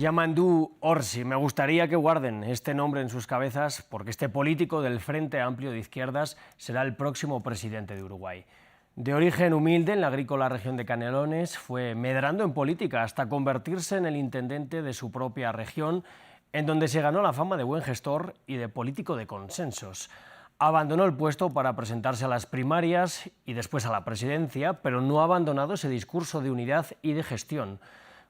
Yamandu Orsi. Me gustaría que guarden este nombre en sus cabezas porque este político del Frente Amplio de Izquierdas será el próximo presidente de Uruguay. De origen humilde en la agrícola región de Canelones, fue medrando en política hasta convertirse en el intendente de su propia región, en donde se ganó la fama de buen gestor y de político de consensos. Abandonó el puesto para presentarse a las primarias y después a la presidencia, pero no ha abandonado ese discurso de unidad y de gestión.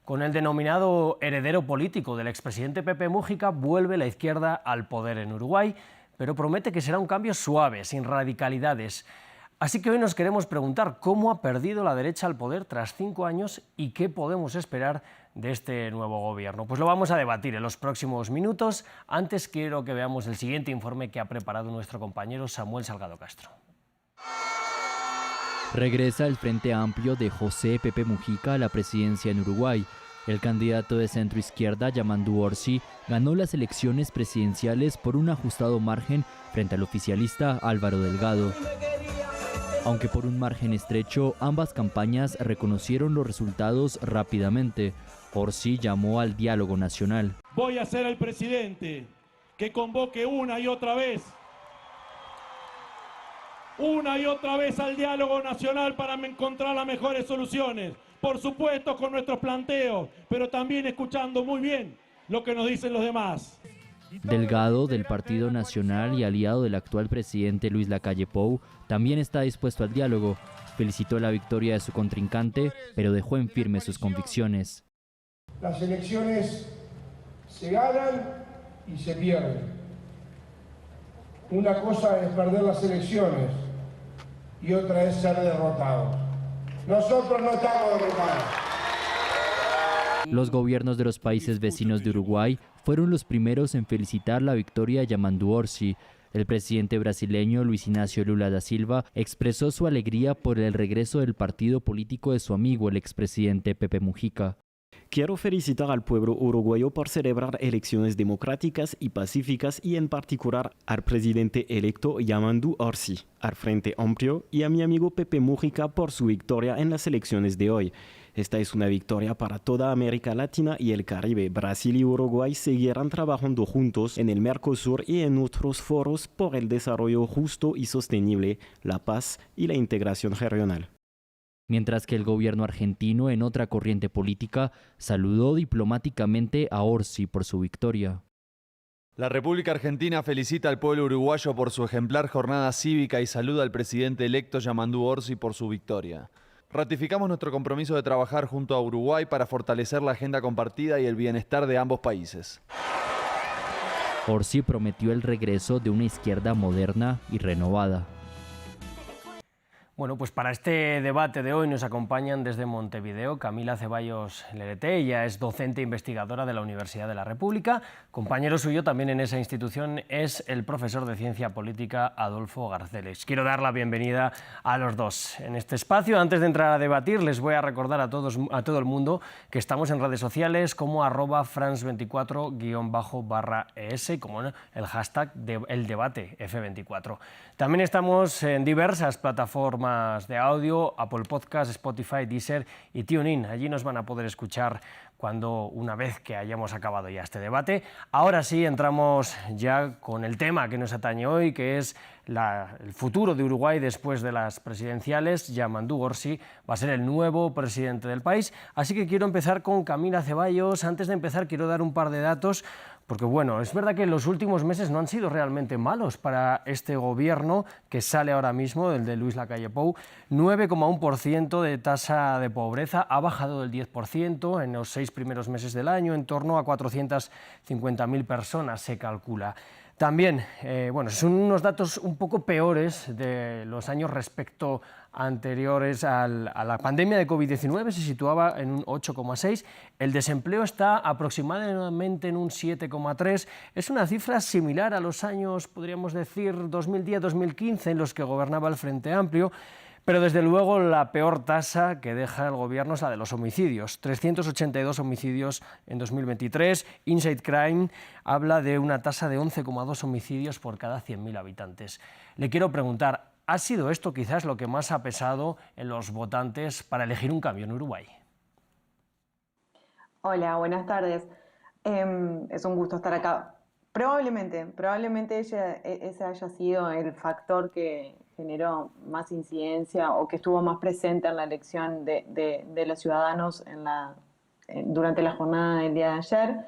Con el denominado heredero político del expresidente Pepe Mújica, vuelve la izquierda al poder en Uruguay, pero promete que será un cambio suave, sin radicalidades. Así que hoy nos queremos preguntar cómo ha perdido la derecha el poder tras 5 años y qué podemos esperar de este nuevo gobierno. Pues lo vamos a debatir en los próximos minutos. Antes quiero que veamos el siguiente informe que ha preparado nuestro compañero Samuel Salgado Castro. Regresa el Frente Amplio de José Pepe Mújica a la presidencia en Uruguay. El candidato de centroizquierda, Yamandu Orsi, ganó las elecciones presidenciales por un ajustado margen frente al oficialista Álvaro Delgado. Aunque por un margen estrecho, ambas campañas reconocieron los resultados rápidamente. Orsi llamó al diálogo nacional. Voy a ser el presidente que convoque una y otra vez al diálogo nacional para encontrar las mejores soluciones. Por supuesto con nuestros planteos, pero también escuchando muy bien lo que nos dicen los demás. Delgado, del Partido Nacional y aliado del actual presidente Luis Lacalle Pou, también está dispuesto al diálogo. Felicitó la victoria de su contrincante, pero dejó en firme sus convicciones. Las elecciones se ganan y se pierden. Una cosa es perder las elecciones y otra es ser derrotados. Nosotros no estamos derrotados. Los gobiernos de los países vecinos de Uruguay fueron los primeros en felicitar la victoria de Yamandu Orsi. El presidente brasileño Luis Inácio Lula da Silva expresó su alegría por el regreso del partido político de su amigo, el expresidente Pepe Mújica. Quiero felicitar al pueblo uruguayo por celebrar elecciones democráticas y pacíficas y en particular al presidente electo Yamandu Orsi, al Frente Amplio y a mi amigo Pepe Mújica por su victoria en las elecciones de hoy. Esta es una victoria para toda América Latina y el Caribe. Brasil y Uruguay seguirán trabajando juntos en el Mercosur y en otros foros por el desarrollo justo y sostenible, la paz y la integración regional. Mientras que el gobierno argentino, en otra corriente política, saludó diplomáticamente a Orsi por su victoria. La República Argentina felicita al pueblo uruguayo por su ejemplar jornada cívica y saluda al presidente electo Yamandu Orsi por su victoria. Ratificamos nuestro compromiso de trabajar junto a Uruguay para fortalecer la agenda compartida y el bienestar de ambos países. Orsi prometió el regreso de una izquierda moderna y renovada. Bueno, pues para este debate de hoy nos acompañan desde Montevideo Camila Ceballos Lerete. Ella es docente e investigadora de la Universidad de la República. Compañero suyo también en esa institución es el profesor de Ciencia Política Adolfo Garceles. Quiero dar la bienvenida a los dos en este espacio. Antes de entrar a debatir, les voy a recordar a todo el mundo que estamos en redes sociales como @France24_-es y como el hashtag el debate F24. También estamos en diversas plataformas de audio, Apple Podcast, Spotify, Deezer y TuneIn. Allí nos van a poder escuchar una vez que hayamos acabado ya este debate. Ahora sí, entramos ya con el tema que nos atañe hoy, que es el futuro de Uruguay después de las presidenciales. Yamandu Orsi va a ser el nuevo presidente del país. Así que quiero empezar con Camila Ceballos. Antes de empezar, quiero dar un par de datos, porque bueno, es verdad que los últimos meses no han sido realmente malos para este gobierno que sale ahora mismo, el de Luis Lacalle Pou. 9,1% de tasa de pobreza, ha bajado del 10% en los 6 primeros meses del año, en torno a 450.000 personas se calcula. También, son unos datos un poco peores de los años respecto anteriores a la pandemia de COVID-19, se situaba en un 8,6, el desempleo está aproximadamente en un 7,3, es una cifra similar a los años, podríamos decir, 2010-2015, en los que gobernaba el Frente Amplio. Pero desde luego la peor tasa que deja el gobierno es la de los homicidios. 382 homicidios en 2023. Inside Crime habla de una tasa de 11,2 homicidios por cada 100.000 habitantes. Le quiero preguntar, ¿ha sido esto quizás lo que más ha pesado en los votantes para elegir un cambio en Uruguay? Hola, buenas tardes. Es un gusto estar acá. Probablemente ese haya sido el factor que generó más incidencia o que estuvo más presente en la elección de los ciudadanos durante la jornada del día de ayer.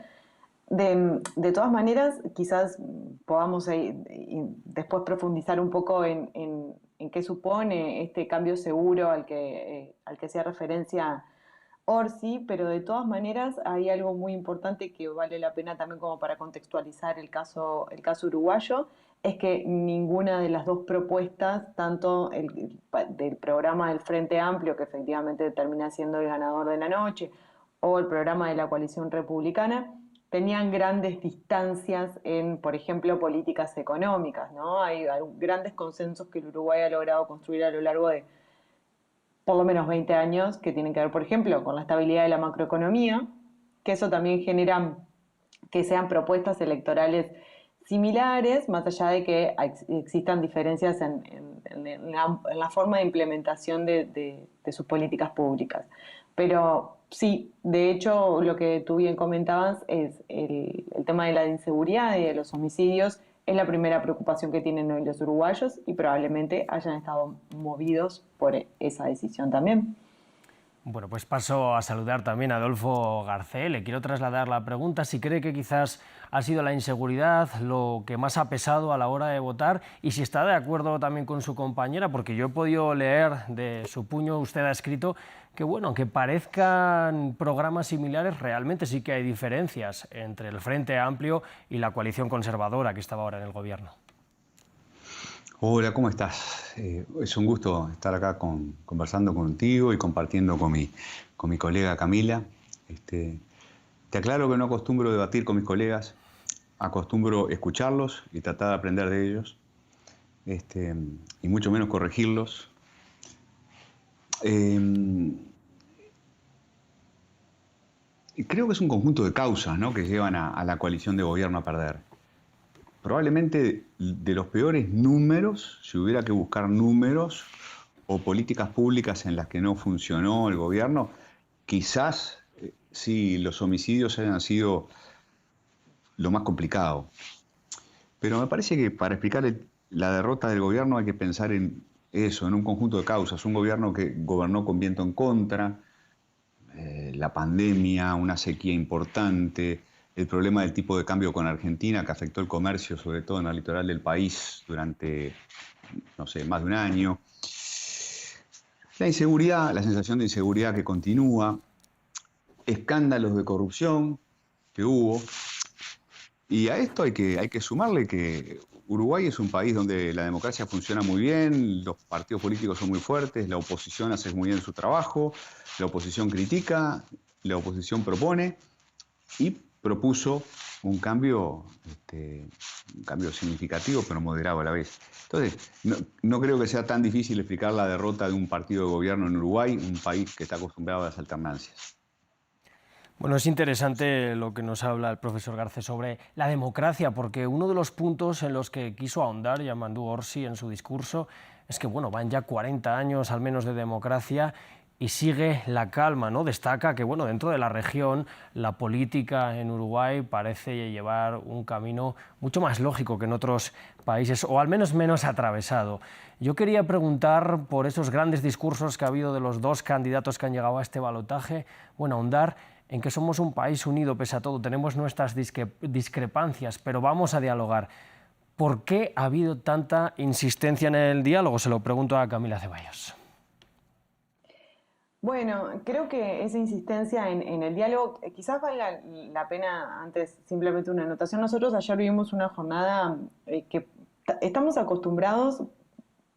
De todas maneras, quizás podamos después profundizar un poco en qué supone este cambio seguro al que hacía referencia Orsi, pero de todas maneras hay algo muy importante que vale la pena también como para contextualizar el caso uruguayo, es que ninguna de las dos propuestas, tanto del programa del Frente Amplio, que efectivamente termina siendo el ganador de la noche, o el programa de la coalición republicana, tenían grandes distancias en, por ejemplo, políticas económicas, ¿no? Hay grandes consensos que el Uruguay ha logrado construir a lo largo de por lo menos 20 años, que tienen que ver, por ejemplo, con la estabilidad de la macroeconomía, que eso también genera que sean propuestas electorales similares, más allá de que existan diferencias en la forma de implementación de sus políticas públicas. Pero sí, de hecho, lo que tú bien comentabas es el tema de la inseguridad y de los homicidios es la primera preocupación que tienen hoy los uruguayos y probablemente hayan estado movidos por esa decisión también. Bueno, pues paso a saludar también a Adolfo Garcés. Le quiero trasladar la pregunta si cree que quizás ha sido la inseguridad lo que más ha pesado a la hora de votar y si está de acuerdo también con su compañera, porque yo he podido leer de su puño, usted ha escrito que, bueno, aunque parezcan programas similares, realmente sí que hay diferencias entre el Frente Amplio y la coalición conservadora que estaba ahora en el gobierno. Hola, ¿cómo estás? Es un gusto estar acá conversando contigo y compartiendo con mi colega Camila. Te aclaro que no acostumbro debatir con mis colegas, acostumbro escucharlos y tratar de aprender de ellos, y mucho menos corregirlos. Creo que es un conjunto de causas, ¿no?, que llevan a la coalición de gobierno a perder. Probablemente de los peores números, si hubiera que buscar números o políticas públicas en las que no funcionó el gobierno, quizás sí los homicidios hayan sido lo más complicado. Pero me parece que para explicar la derrota del gobierno hay que pensar en eso, en un conjunto de causas. Un gobierno que gobernó con viento en contra, la pandemia, una sequía importante, el problema del tipo de cambio con Argentina que afectó el comercio, sobre todo en el litoral del país, durante, no sé, más de un año. La inseguridad, la sensación de inseguridad que continúa, escándalos de corrupción que hubo. Y a esto hay que sumarle que Uruguay es un país donde la democracia funciona muy bien, los partidos políticos son muy fuertes, la oposición hace muy bien su trabajo, la oposición critica, la oposición propone y propuso un cambio significativo pero moderado a la vez. Entonces, no creo que sea tan difícil explicar la derrota de un partido de gobierno en Uruguay, un país que está acostumbrado a las alternancias. Bueno, es interesante lo que nos habla el profesor Garcés sobre la democracia, porque uno de los puntos en los que quiso ahondar Yamandu Orsi en su discurso es que, bueno, van ya 40 años al menos de democracia y sigue la calma, ¿no? Destaca que, bueno, dentro de la región la política en Uruguay parece llevar un camino mucho más lógico que en otros países, o al menos menos atravesado. Yo quería preguntar por esos grandes discursos que ha habido de los dos candidatos que han llegado a este balotaje, bueno, ahondar en que somos un país unido pese a todo, tenemos nuestras discrepancias, pero vamos a dialogar. ¿Por qué ha habido tanta insistencia en el diálogo? Se lo pregunto a Camila Ceballos. Bueno, creo que esa insistencia en el diálogo, quizás valga la pena, antes simplemente una anotación. Nosotros ayer vivimos una jornada que estamos acostumbrados,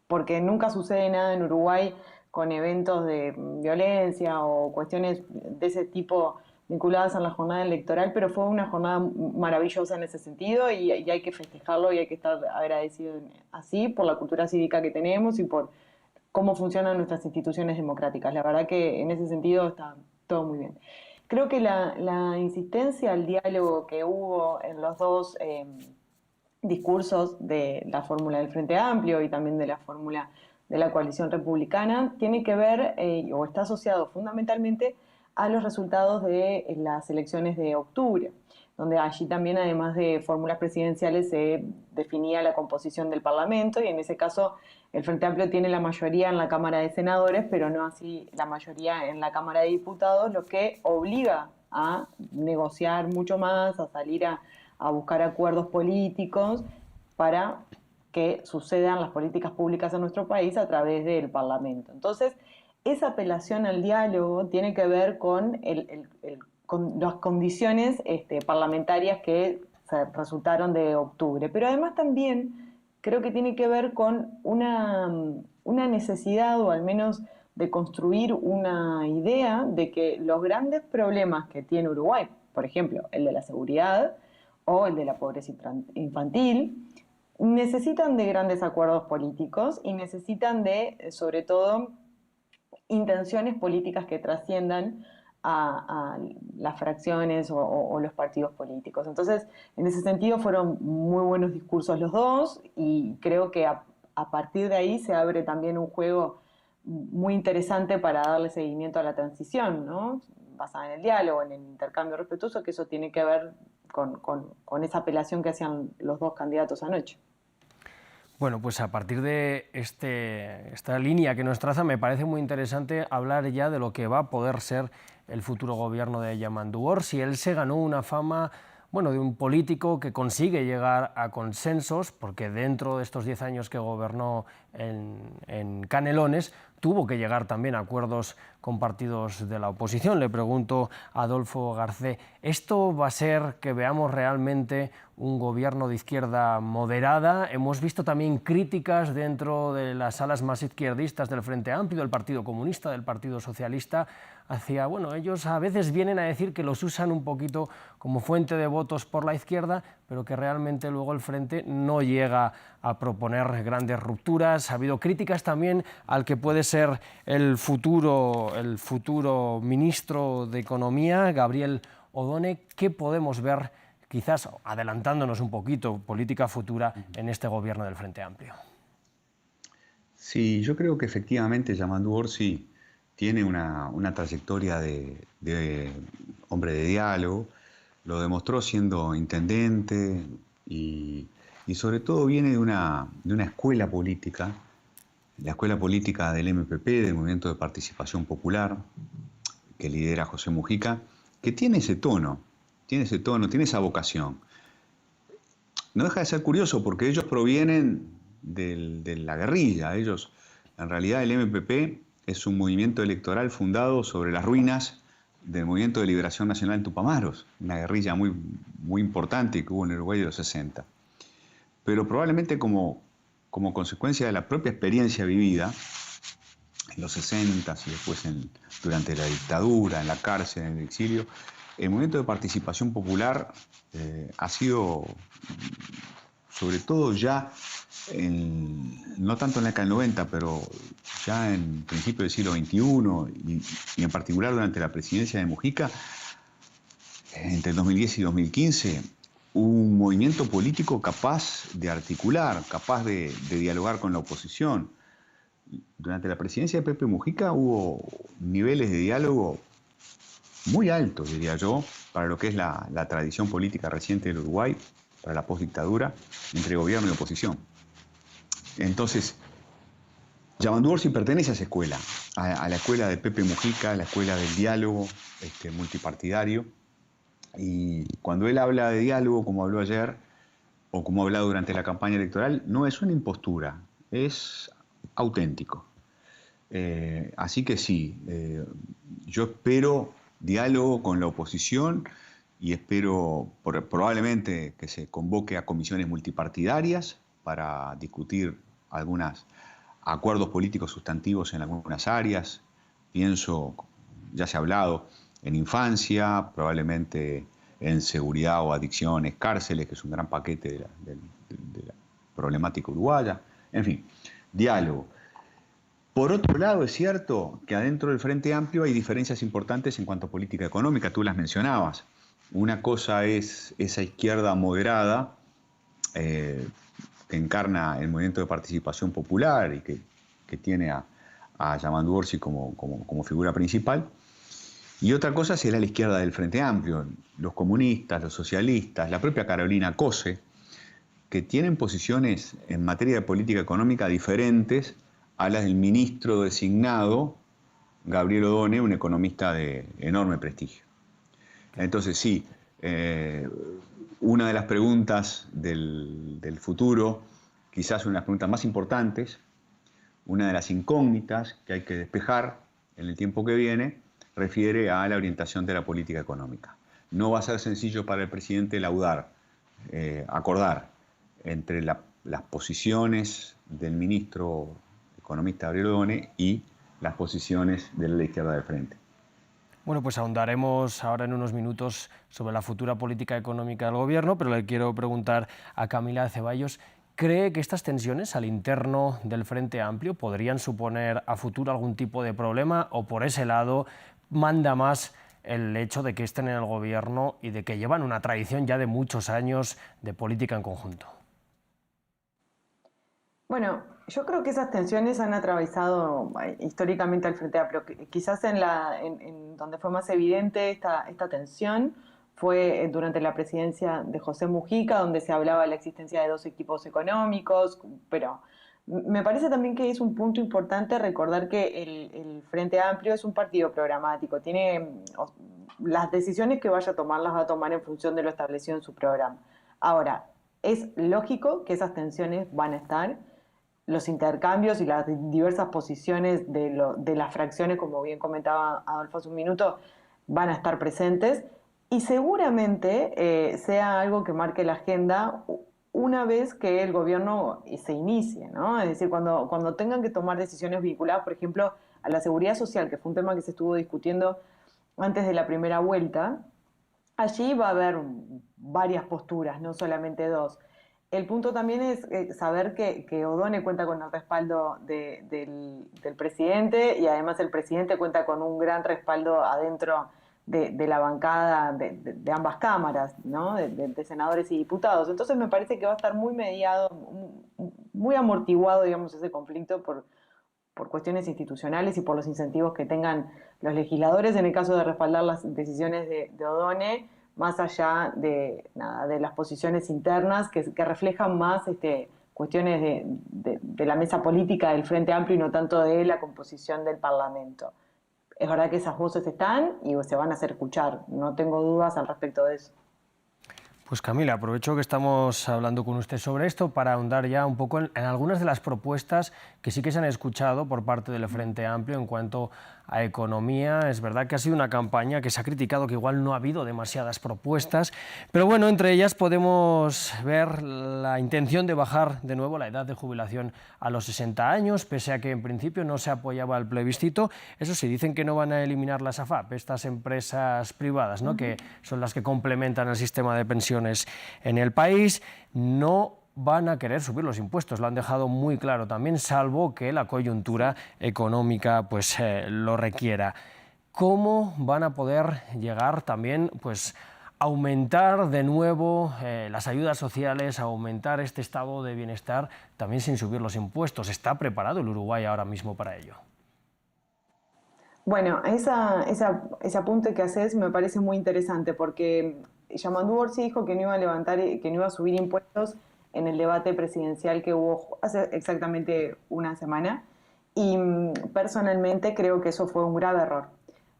porque nunca sucede nada en Uruguay con eventos de violencia o cuestiones de ese tipo vinculadas a la jornada electoral, pero fue una jornada maravillosa en ese sentido y hay que festejarlo y hay que estar agradecidos así por la cultura cívica que tenemos y por cómo funcionan nuestras instituciones democráticas. La verdad que en ese sentido está todo muy bien. Creo que la insistencia al diálogo que hubo en los dos discursos de la fórmula del Frente Amplio y también de la fórmula de la coalición republicana tiene que ver o está asociado fundamentalmente a los resultados de las elecciones de octubre, donde allí también, además de fórmulas presidenciales, se definía la composición del Parlamento, y en ese caso el Frente Amplio tiene la mayoría en la Cámara de Senadores, pero no así la mayoría en la Cámara de Diputados, lo que obliga a negociar mucho más, a salir a buscar acuerdos políticos para que sucedan las políticas públicas en nuestro país a través del Parlamento. Entonces, esa apelación al diálogo tiene que ver con con las condiciones parlamentarias que resultaron de octubre, pero además también creo que tiene que ver con una necesidad, o al menos de construir una idea de que los grandes problemas que tiene Uruguay, por ejemplo, el de la seguridad o el de la pobreza infantil, necesitan de grandes acuerdos políticos y necesitan de, sobre todo, intenciones políticas que trasciendan a las fracciones o los partidos políticos. Entonces, en ese sentido fueron muy buenos discursos los dos, y creo que a partir de ahí se abre también un juego muy interesante para darle seguimiento a la transición, ¿no? Basada en el diálogo, en el intercambio respetuoso, que eso tiene que ver con esa apelación que hacían los dos candidatos anoche. Bueno, pues a partir de esta línea que nos traza, me parece muy interesante hablar ya de lo que va a poder ser el futuro gobierno de Yamandu Orsi. Él se ganó una fama, bueno, de un político que consigue llegar a consensos, porque dentro de estos 10 años que gobernó en Canelones, tuvo que llegar también a acuerdos con partidos de la oposición. Le pregunto a Adolfo Garcé, ¿esto va a ser que veamos realmente un gobierno de izquierda moderada? Hemos visto también críticas dentro de las alas más izquierdistas del Frente Amplio, del Partido Comunista, del Partido Socialista, hacia, bueno, ellos a veces vienen a decir que los usan un poquito como fuente de votos por la izquierda, pero que realmente luego el Frente no llega a proponer grandes rupturas. Ha habido críticas también al que puede ser el futuro ministro de Economía, Gabriel Odone. ¿Qué podemos ver, quizás adelantándonos un poquito, política futura en este gobierno del Frente Amplio? Sí, yo creo que efectivamente Yamandu Orsi tiene una trayectoria de hombre de diálogo. Lo demostró siendo intendente y sobre todo viene de una escuela política, la escuela política del MPP, del Movimiento de Participación Popular, que lidera José Mujica, que tiene ese tono, tiene esa vocación. No deja de ser curioso porque ellos provienen de la guerrilla. Ellos, en realidad, el MPP es un movimiento electoral fundado sobre las ruinas del Movimiento de Liberación Nacional en Tupamaros, una guerrilla muy, muy importante que hubo en Uruguay de los 60. Pero probablemente como consecuencia de la propia experiencia vivida en los 60 y después durante la dictadura, en la cárcel, en el exilio, el movimiento de participación popular ha sido, sobre todo ya, no tanto en la década del 90, pero ya en principio del siglo XXI y en particular durante la presidencia de Mujica, entre el 2010 y 2015, un movimiento político capaz de articular, capaz de dialogar con la oposición. Durante la presidencia de Pepe Mujica hubo niveles de diálogo muy altos, diría yo, para lo que es la tradición política reciente del Uruguay, para la postdictadura, entre gobierno y oposición. Entonces, Yamandu Orsi pertenece a esa escuela, a la escuela de Pepe Mujica, a la escuela del diálogo multipartidario. Y cuando él habla de diálogo, como habló ayer, o como ha hablado durante la campaña electoral, no es una impostura, es auténtico. Así que sí, yo espero diálogo con la oposición y espero probablemente que se convoque a comisiones multipartidarias para discutir algunos acuerdos políticos sustantivos en algunas áreas. Pienso, ya se ha hablado, en infancia, probablemente en seguridad o adicciones, cárceles, que es un gran paquete de la problemática uruguaya. En fin, diálogo. Por otro lado, es cierto que adentro del Frente Amplio hay diferencias importantes en cuanto a política económica, tú las mencionabas. Una cosa es esa izquierda moderada que encarna el Movimiento de Participación Popular y que tiene a Yamandu Orsi como figura principal. Y otra cosa será la izquierda del Frente Amplio, los comunistas, los socialistas, la propia Carolina Cose, que tienen posiciones en materia de política económica diferentes a las del ministro designado, Gabriel Odone, un economista de enorme prestigio. Entonces sí, una de las preguntas del futuro, quizás una de las preguntas más importantes, una de las incógnitas que hay que despejar en el tiempo que viene, refiere a la orientación de la política económica. No va a ser sencillo para el presidente acordar entre las posiciones del ministro economista Gabriel Odone y las posiciones de la izquierda del frente. Bueno, pues ahondaremos ahora en unos minutos sobre la futura política económica del Gobierno, pero le quiero preguntar a Camila Ceballos, ¿cree que estas tensiones al interno del Frente Amplio podrían suponer a futuro algún tipo de problema o por ese lado manda más el hecho de que estén en el Gobierno y de que llevan una tradición ya de muchos años de política en conjunto? Bueno, yo creo que esas tensiones han atravesado históricamente al Frente Amplio. Quizás en donde fue más evidente esta tensión fue durante la presidencia de José Mujica, donde se hablaba de la existencia de dos equipos económicos, pero me parece también que es un punto importante recordar que el Frente Amplio es un partido programático, tiene las decisiones que vaya a tomar las va a tomar en función de lo establecido en su programa. Ahora, es lógico que esas tensiones van a estar, los intercambios y las diversas posiciones de las fracciones, como bien comentaba Adolfo hace un minuto, van a estar presentes y seguramente sea algo que marque la agenda una vez que el gobierno se inicie, ¿no? Es decir, cuando tengan que tomar decisiones vinculadas, por ejemplo, a la seguridad social, que fue un tema que se estuvo discutiendo antes de la primera vuelta, allí va a haber varias posturas, no solamente dos. El punto también es saber que Odone cuenta con el respaldo del presidente y además el presidente cuenta con un gran respaldo adentro de la bancada de ambas cámaras, ¿no? de senadores y diputados. Entonces me parece que va a estar muy mediado, muy amortiguado, digamos, ese conflicto por cuestiones institucionales y por los incentivos que tengan los legisladores en el caso de respaldar las decisiones de Odone, más allá de las posiciones internas que reflejan más cuestiones de la mesa política del Frente Amplio y no tanto de la composición del Parlamento. Es verdad que esas voces están y se van a hacer escuchar, no tengo dudas al respecto de eso. Pues Camila, aprovecho que estamos hablando con usted sobre esto para ahondar ya un poco en algunas de las propuestas que sí que se han escuchado por parte del Frente Amplio en cuanto a economía. Es verdad que ha sido una campaña que se ha criticado que igual no ha habido demasiadas propuestas, pero bueno, entre ellas podemos ver la intención de bajar de nuevo la edad de jubilación a los 60 años, pese a que en principio no se apoyaba el plebiscito. Eso sí, dicen que no van a eliminar las AFAP, estas empresas privadas, ¿no? Que son las que complementan el sistema de pensiones en el país. No van a querer subir los impuestos, lo han dejado muy claro también, salvo que la coyuntura económica pues, lo requiera. ¿Cómo van a poder llegar también pues, a aumentar de nuevo las ayudas sociales, a aumentar este estado de bienestar también sin subir los impuestos? ¿Está preparado el Uruguay ahora mismo para ello? Bueno, ese apunte que haces me parece muy interesante porque Yamandu Orsi dijo que no iba a levantar, que no iba a subir impuestos en el debate presidencial que hubo hace exactamente una semana y personalmente creo que eso fue un grave error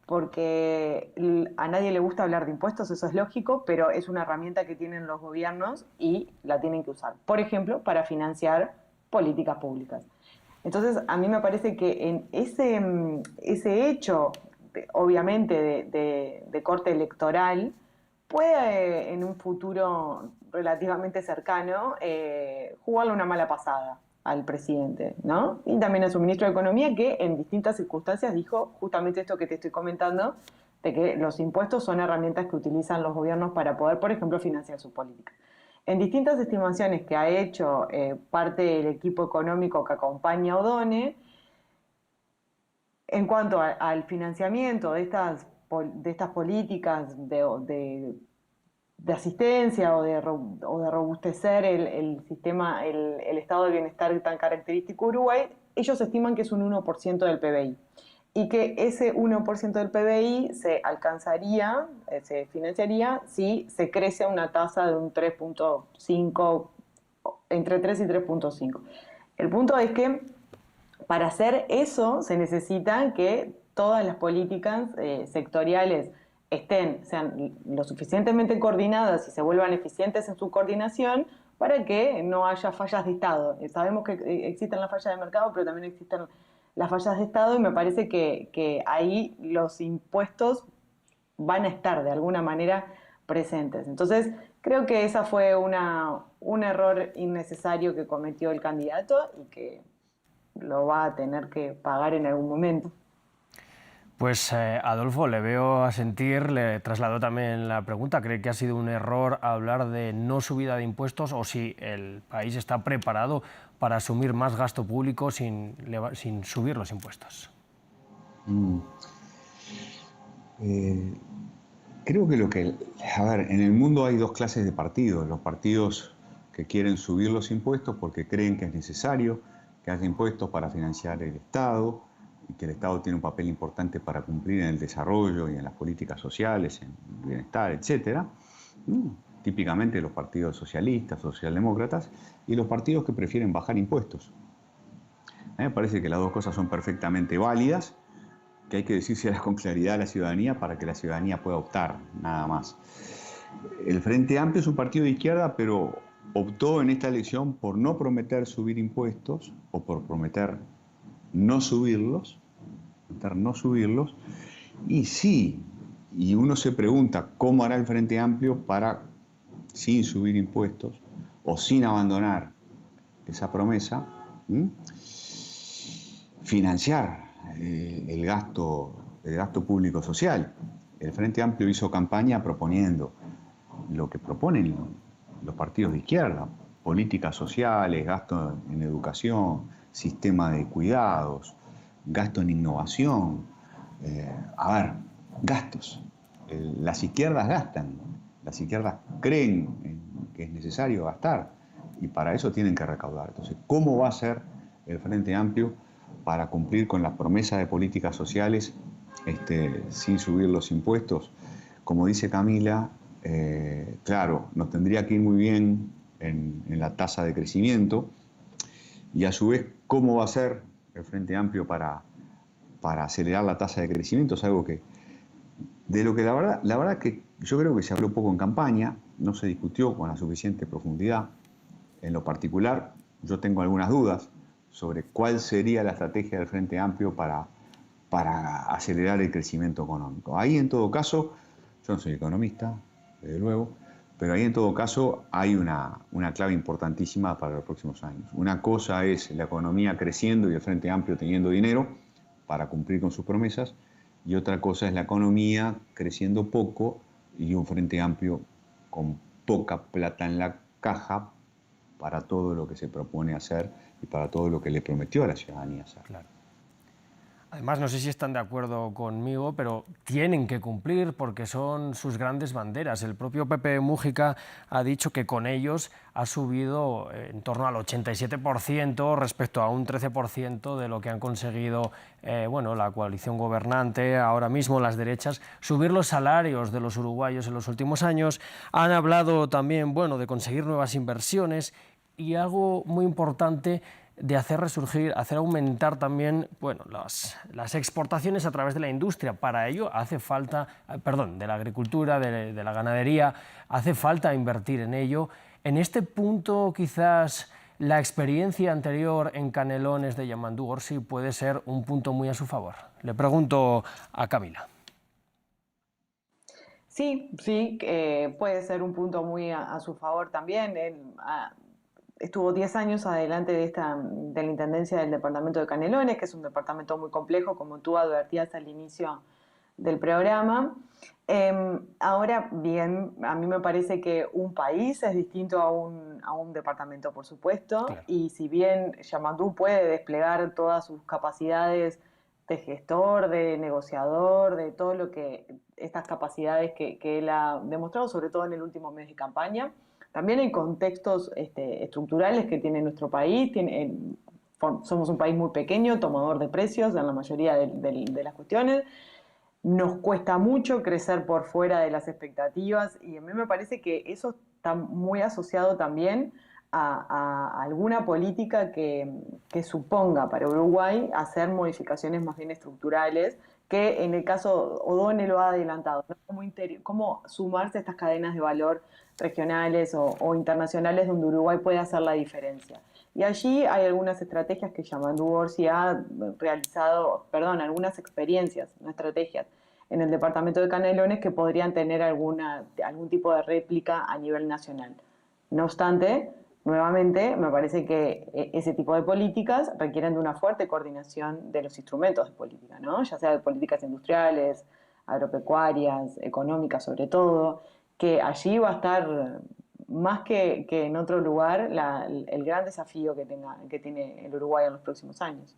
porque a nadie le gusta hablar de impuestos, eso es lógico, pero es una herramienta que tienen los gobiernos y la tienen que usar, por ejemplo, para financiar políticas públicas. Entonces, a mí me parece que en ese hecho, obviamente, de corte electoral, puede en un futuro relativamente cercano jugarle una mala pasada al presidente, ¿no? Y también a su ministro de Economía, que en distintas circunstancias dijo justamente esto que te estoy comentando, de que los impuestos son herramientas que utilizan los gobiernos para poder, por ejemplo, financiar sus políticas. En distintas estimaciones que ha hecho parte del equipo económico que acompaña a Odone, en cuanto al financiamiento de estas políticas de asistencia o de robustecer el sistema, el estado de bienestar tan característico de Uruguay, ellos estiman que es un 1% del PBI. y que ese 1% del PBI se alcanzaría, se financiaría si se crece a una tasa de un 3.5, entre 3 y 3.5. El punto es que para hacer eso se necesita que todas las políticas sectoriales sean lo suficientemente coordinadas y se vuelvan eficientes en su coordinación para que no haya fallas de Estado. Sabemos que existen las fallas de mercado, pero también existen las fallas de Estado, y me parece que ahí los impuestos van a estar de alguna manera presentes. Entonces, creo que esa fue un error innecesario que cometió el candidato y que lo va a tener que pagar en algún momento. Pues Adolfo, le veo asentir, le trasladó también la pregunta. ¿Cree que ha sido un error hablar de no subida de impuestos o si el país está preparado para asumir más gasto público sin subir los impuestos? Creo que a ver, en el mundo hay dos clases de partidos. Los partidos que quieren subir los impuestos porque creen que es necesario que haya impuestos para financiar el Estado, y que el Estado tiene un papel importante para cumplir en el desarrollo y en las políticas sociales, en el bienestar, etc. Típicamente los partidos socialistas, socialdemócratas, y los partidos que prefieren bajar impuestos. A mí me parece que las dos cosas son perfectamente válidas, que hay que decírselas con claridad a la ciudadanía para que la ciudadanía pueda optar, nada más. El Frente Amplio es un partido de izquierda, pero optó en esta elección por no prometer subir impuestos o por prometer no subirlos, y sí, y uno se pregunta cómo hará el Frente Amplio para, sin subir impuestos o sin abandonar esa promesa, financiar el gasto público social. El Frente Amplio hizo campaña proponiendo lo que proponen los partidos de izquierda: políticas sociales, gasto en educación, sistema de cuidados, gasto en innovación. Gastos. Las izquierdas gastan, las izquierdas creen que es necesario gastar y para eso tienen que recaudar. Entonces, ¿cómo va a ser el Frente Amplio para cumplir con las promesas de políticas sociales sin subir los impuestos? Como dice Camila, claro, nos tendría que ir muy bien en la tasa de crecimiento, y a su vez, ¿cómo va a ser el Frente Amplio para acelerar la tasa de crecimiento? Es algo de lo que la verdad que yo creo que se habló poco en campaña, no se discutió con la suficiente profundidad. En lo particular, yo tengo algunas dudas sobre cuál sería la estrategia del Frente Amplio para acelerar el crecimiento económico. Ahí, en todo caso, yo no soy economista, desde luego, pero ahí en todo caso hay una clave importantísima para los próximos años. Una cosa es la economía creciendo y el Frente Amplio teniendo dinero para cumplir con sus promesas, y otra cosa es la economía creciendo poco y un Frente Amplio con poca plata en la caja para todo lo que se propone hacer y para todo lo que le prometió a la ciudadanía hacer. Claro. Además, no sé si están de acuerdo conmigo, pero tienen que cumplir porque son sus grandes banderas. El propio Pepe Múgica ha dicho que con ellos ha subido en torno al 87% respecto a un 13% de lo que han conseguido la coalición gobernante, ahora mismo las derechas, subir los salarios de los uruguayos en los últimos años. Han hablado también de conseguir nuevas inversiones y algo muy importante, de hacer resurgir, hacer aumentar también las exportaciones a través de la industria. Para ello hace falta, de la agricultura, de la ganadería, hace falta invertir en ello. En este punto, quizás la experiencia anterior en Canelones de Yamandú Orsi puede ser un punto muy a su favor. Le pregunto a Camila. Sí, puede ser un punto muy a su favor también. Estuvo 10 años adelante de la intendencia del departamento de Canelones, que es un departamento muy complejo, como tú advertías al inicio del programa. Ahora bien, a mí me parece que un país es distinto a un departamento, por supuesto, claro. Y si bien Yamandú puede desplegar todas sus capacidades de gestor, de negociador, de todo lo que estas capacidades que él ha demostrado, sobre todo en el último mes de campaña, también hay contextos estructurales que tiene nuestro país. somos un país muy pequeño, tomador de precios en la mayoría de las cuestiones. Nos cuesta mucho crecer por fuera de las expectativas y a mí me parece que eso está muy asociado también a alguna política que suponga para Uruguay hacer modificaciones más bien estructurales, que en el caso Odone lo ha adelantado, ¿no? Cómo sumarse a estas cadenas de valor regionales o internacionales donde Uruguay puede hacer la diferencia. Y allí hay algunas estrategias que Yamandu Orsi ha realizado, algunas experiencias, no estrategias, en el departamento de Canelones que podrían tener algún tipo de réplica a nivel nacional. No obstante, nuevamente, me parece que ese tipo de políticas requieren de una fuerte coordinación de los instrumentos de política, ¿no? Ya sea de políticas industriales, agropecuarias, económicas sobre todo, que allí va a estar más que en otro lugar el gran desafío que tiene el Uruguay en los próximos años.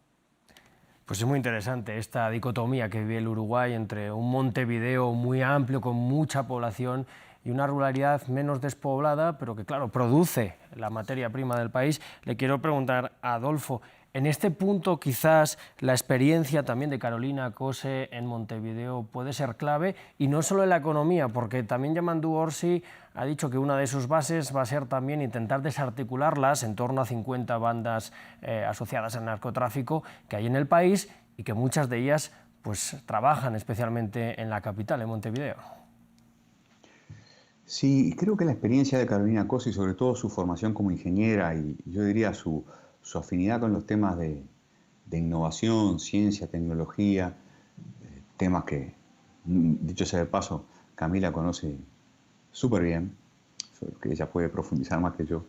Pues es muy interesante esta dicotomía que vive el Uruguay entre un Montevideo muy amplio, con mucha población, y una ruralidad menos despoblada, pero que, claro, produce la materia prima del país. Le quiero preguntar a Adolfo, en este punto quizás la experiencia también de Carolina Cose en Montevideo puede ser clave, y no solo en la economía, porque también Yamandu Orsi ha dicho que una de sus bases va a ser también intentar desarticularlas en torno a 50 bandas asociadas al narcotráfico que hay en el país y que muchas de ellas pues trabajan especialmente en la capital, en Montevideo. Sí, creo que la experiencia de Carolina Cose y sobre todo su formación como ingeniera y yo diría su afinidad con los temas de innovación, ciencia, tecnología, temas que, dicho sea de paso, Camila conoce súper bien, que ella puede profundizar más que yo.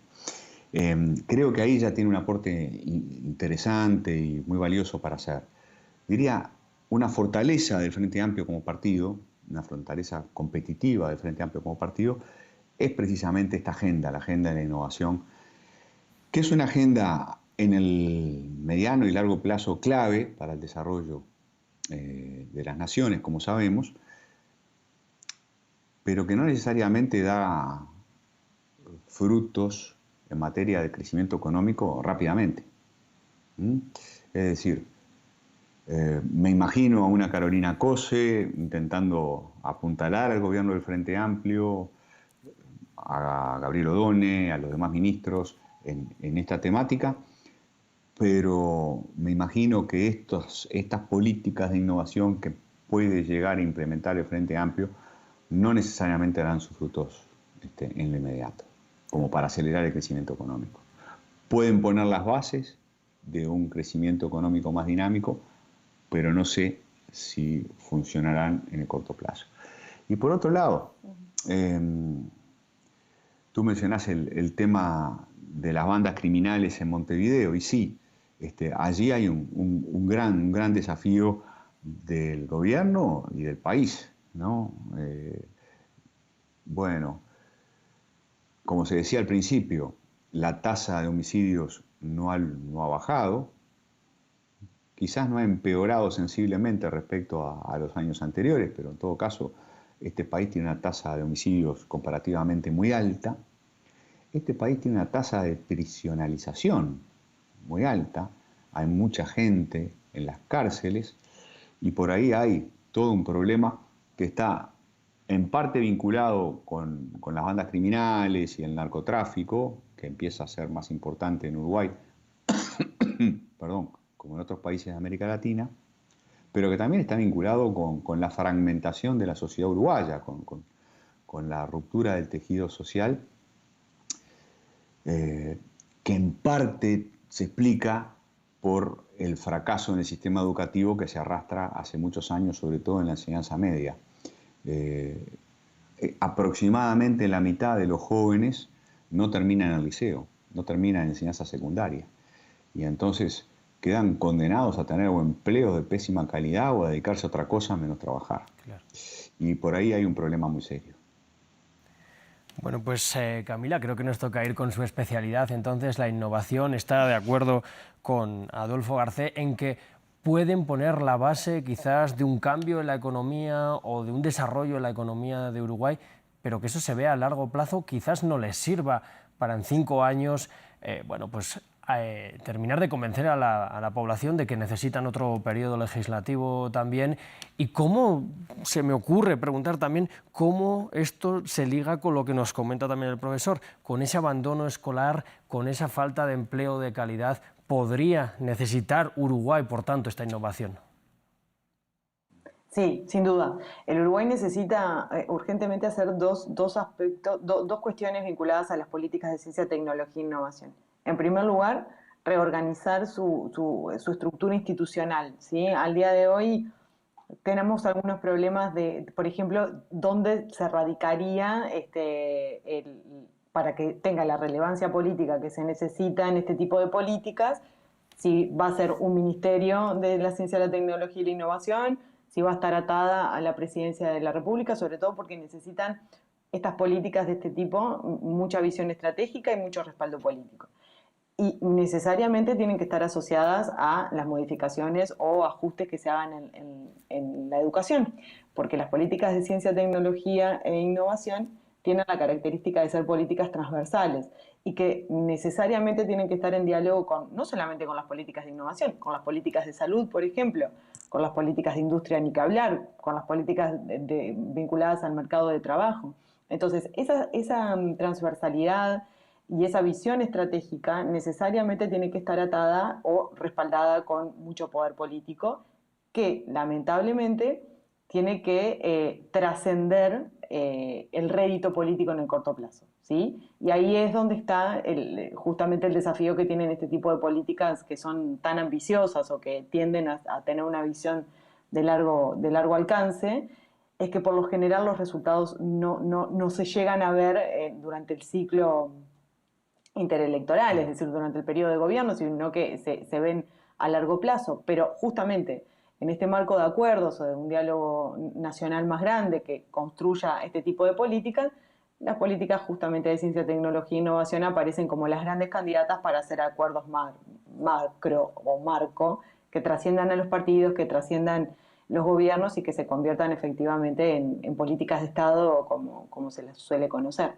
Creo que ahí ya tiene un aporte interesante y muy valioso para hacer. Diría, una fortaleza del Frente Amplio como partido, una fortaleza competitiva del Frente Amplio como partido, es precisamente esta agenda, la agenda de la innovación, que es una agenda en el mediano y largo plazo clave para el desarrollo de las naciones, como sabemos, pero que no necesariamente da frutos en materia de crecimiento económico rápidamente. Es decir, me imagino a una Carolina Cose intentando apuntalar al gobierno del Frente Amplio, a Gabriel Odone, a los demás ministros en esta temática, pero me imagino que estas políticas de innovación que puede llegar a implementar el Frente Amplio no necesariamente darán sus frutos en lo inmediato, como para acelerar el crecimiento económico. Pueden poner las bases de un crecimiento económico más dinámico, pero no sé si funcionarán en el corto plazo. Y por otro lado, tú mencionás el tema de las bandas criminales en Montevideo, y sí, allí hay un gran desafío del gobierno y del país, ¿no? Bueno, como se decía al principio, la tasa de homicidios no ha bajado, quizás no ha empeorado sensiblemente respecto a los años anteriores, pero en todo caso este país tiene una tasa de homicidios comparativamente muy alta. Este país tiene una tasa de prisionalización muy alta, hay mucha gente en las cárceles y por ahí hay todo un problema que está en parte vinculado con las bandas criminales y el narcotráfico, que empieza a ser más importante en Uruguay, perdón, como en otros países de América Latina, pero que también está vinculado con la fragmentación de la sociedad uruguaya, con la ruptura del tejido social, que en parte se explica por el fracaso en el sistema educativo que se arrastra hace muchos años, sobre todo en la enseñanza media. Aproximadamente la mitad de los jóvenes no terminan en el liceo, no terminan en enseñanza secundaria, y entonces quedan condenados a tener empleos de pésima calidad o a dedicarse a otra cosa menos trabajar. Claro. Y por ahí hay un problema muy serio. Bueno, pues Camila, creo que nos toca ir con su especialidad. Entonces, la innovación. Está de acuerdo con Adolfo Garcé en que pueden poner la base quizás de un cambio en la economía o de un desarrollo en la economía de Uruguay, pero que eso se vea a largo plazo quizás no les sirva para en 5 años, bueno, pues terminar de convencer a la población de que necesitan otro periodo legislativo también. Y cómo, se me ocurre preguntar también, cómo esto se liga con lo que nos comenta también el profesor, con ese abandono escolar, con esa falta de empleo de calidad. ¿Podría necesitar Uruguay, por tanto, esta innovación? Sí, sin duda. El Uruguay necesita urgentemente hacer dos cuestiones vinculadas a las políticas de ciencia, tecnología e innovación. En primer lugar, reorganizar su estructura institucional, ¿sí? Al día de hoy tenemos algunos problemas de, por ejemplo, dónde se radicaría para que tenga la relevancia política que se necesita en este tipo de políticas, si va a ser un ministerio de la ciencia, la tecnología y la innovación, si va a estar atada a la presidencia de la República, sobre todo porque necesitan estas políticas de este tipo mucha visión estratégica y mucho respaldo político. Y necesariamente tienen que estar asociadas a las modificaciones o ajustes que se hagan en la educación, porque las políticas de ciencia, tecnología e innovación tienen la característica de ser políticas transversales y que necesariamente tienen que estar en diálogo no solamente con las políticas de innovación, con las políticas de salud, por ejemplo, con las políticas de industria ni que hablar, con las políticas vinculadas al mercado de trabajo. Entonces, esa transversalidad y esa visión estratégica necesariamente tiene que estar atada o respaldada con mucho poder político que lamentablemente tiene que trascender el rédito político en el corto plazo, ¿sí? Y ahí es donde está justamente el desafío que tienen este tipo de políticas que son tan ambiciosas o que tienden a tener una visión de largo alcance, es que por lo general los resultados no se llegan a ver durante el ciclo interelectoral, es decir, durante el periodo de gobierno, sino que se ven a largo plazo. Pero justamente en este marco de acuerdos o de un diálogo nacional más grande que construya este tipo de políticas, las políticas justamente de ciencia, tecnología e innovación aparecen como las grandes candidatas para hacer acuerdos macro o marco que trasciendan a los partidos, que trasciendan los gobiernos y que se conviertan efectivamente en políticas de Estado como se las suele conocer.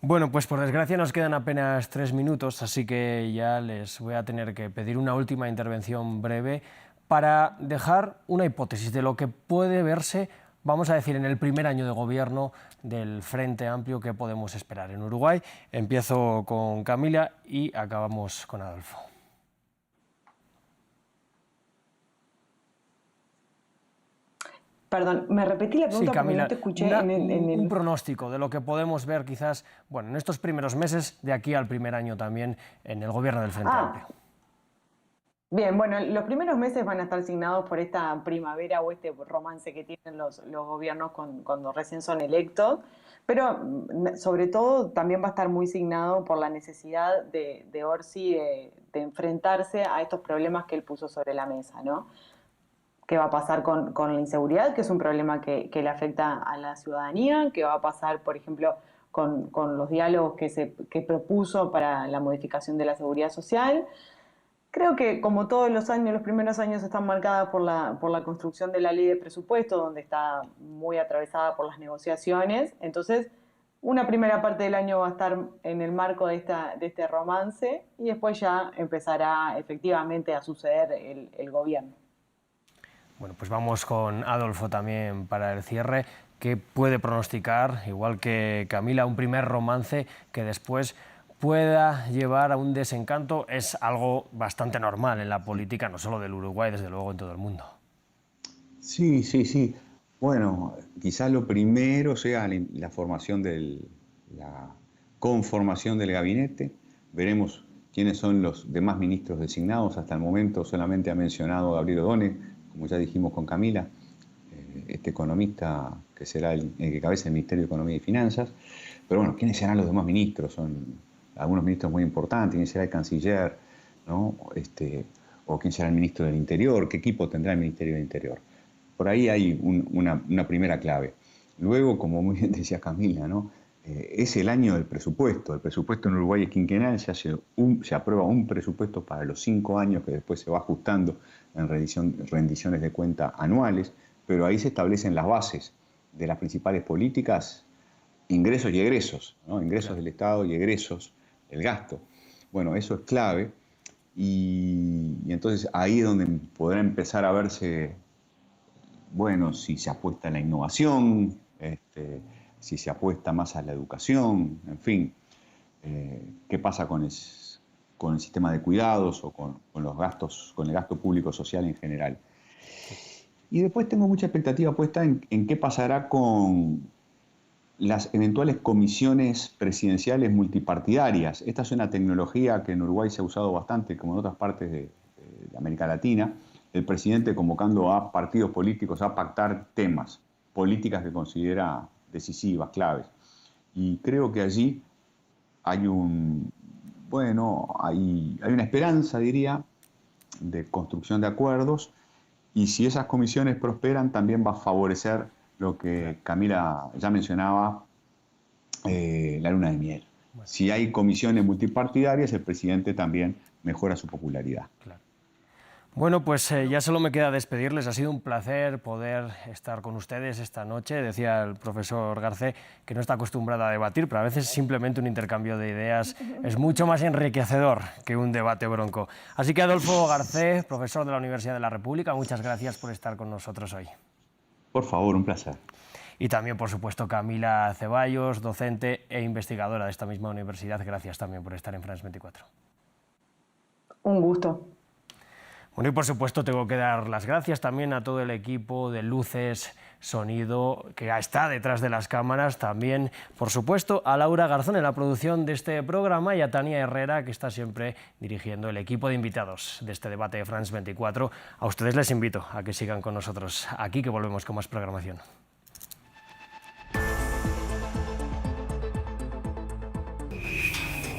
Bueno, pues por desgracia nos quedan apenas 3 minutos, así que ya les voy a tener que pedir una última intervención breve para dejar una hipótesis de lo que puede verse, vamos a decir, en el primer año de gobierno del Frente Amplio que podemos esperar en Uruguay. Empiezo con Camila y acabamos con Adolfo. Perdón, ¿me repetí la pregunta? Sí, Camila, porque no te escuché un pronóstico de lo que podemos ver quizás, bueno, en estos primeros meses, de aquí al primer año también, en el gobierno del Frente Amplio. Bien, bueno, los primeros meses van a estar signados por esta primavera o este romance que tienen los gobiernos cuando recién son electos, pero sobre todo también va a estar muy signado por la necesidad de Orsi de enfrentarse a estos problemas que él puso sobre la mesa, ¿no? ¿Qué va a pasar con la inseguridad, que es un problema que le afecta a la ciudadanía? ¿Qué va a pasar, por ejemplo, con los diálogos que propuso para la modificación de la seguridad social? Creo que, como todos los años, los primeros años están marcados por la construcción de la ley de presupuesto, donde está muy atravesada por las negociaciones. Entonces, una primera parte del año va a estar en el marco de este romance y después ya empezará efectivamente a suceder el gobierno. Bueno, pues vamos con Adolfo también para el cierre. ¿Qué puede pronosticar, igual que Camila, un primer romance que después pueda llevar a un desencanto? Es algo bastante normal en la política, no solo del Uruguay, desde luego en todo el mundo. Sí. Bueno, quizás lo primero sea la conformación del gabinete. Veremos quiénes son los demás ministros designados. Hasta el momento solamente ha mencionado a Gabriel Odone, como ya dijimos con Camila, este economista que será el que cabeza el Ministerio de Economía y Finanzas. Pero bueno, ¿quiénes serán los demás ministros? Son algunos ministros muy importantes. ¿Quién será el canciller? ¿No? ¿O quién será el ministro del Interior? ¿Qué equipo tendrá el Ministerio del Interior? Por ahí hay una primera clave. Luego, como muy bien decía Camila, ¿no? Es el año del presupuesto. El presupuesto en Uruguay es quinquenal, se aprueba un presupuesto para los 5 años que después se va ajustando en rendiciones de cuenta anuales, pero ahí se establecen las bases de las principales políticas, ingresos y egresos, ¿no? Ingresos del Estado y egresos, el gasto. Bueno, eso es clave y entonces ahí es donde podrá empezar a verse, bueno, si se apuesta a la innovación, si se apuesta más a la educación, en fin, qué pasa con el sistema de cuidados o con los gastos, con el gasto público social en general. Y después tengo mucha expectativa puesta en qué pasará con las eventuales comisiones presidenciales multipartidarias. Esta es una tecnología que en Uruguay se ha usado bastante, como en otras partes de América Latina, el presidente convocando a partidos políticos a pactar temas, políticas que considera decisivas, claves. Y creo que allí hay una esperanza, diría, de construcción de acuerdos, y si esas comisiones prosperan, también va a favorecer lo que Camila ya mencionaba, la luna de miel. Si hay comisiones multipartidarias, el presidente también mejora su popularidad. Claro. Bueno, pues ya solo me queda despedirles. Ha sido un placer poder estar con ustedes esta noche. Decía el profesor Garcé que no está acostumbrado a debatir, pero a veces simplemente un intercambio de ideas es mucho más enriquecedor que un debate bronco. Así que Adolfo Garcé, profesor de la Universidad de la República, muchas gracias por estar con nosotros hoy. Por favor, un placer. Y también, por supuesto, Camila Ceballos, docente e investigadora de esta misma universidad. Gracias también por estar en France 24. Un gusto. Bueno, y por supuesto tengo que dar las gracias también a todo el equipo de luces, sonido, que está detrás de las cámaras. También, por supuesto, a Laura Garzón en la producción de este programa y a Tania Herrera, que está siempre dirigiendo el equipo de invitados de este debate de France 24. A ustedes les invito a que sigan con nosotros aquí, que volvemos con más programación.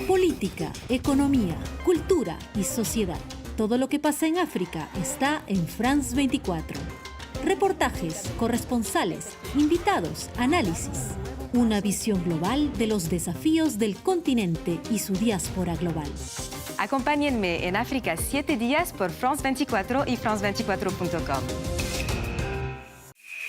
Política, economía, cultura y sociedad. Todo lo que pasa en África está en France 24. Reportajes, corresponsales, invitados, análisis. Una visión global de los desafíos del continente y su diáspora global. Acompáñenme en África 7 días por France 24 y france24.com.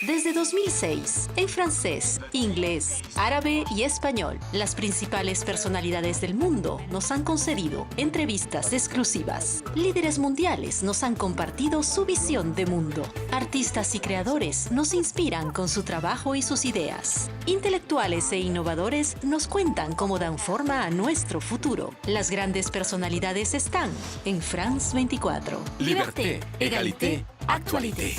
Desde 2006, en francés, inglés, árabe y español, las principales personalidades del mundo nos han concedido entrevistas exclusivas. Líderes mundiales nos han compartido su visión de mundo. Artistas y creadores nos inspiran con su trabajo y sus ideas. Intelectuales e innovadores nos cuentan cómo dan forma a nuestro futuro. Las grandes personalidades están en France 24. Liberté, égalité, actualité.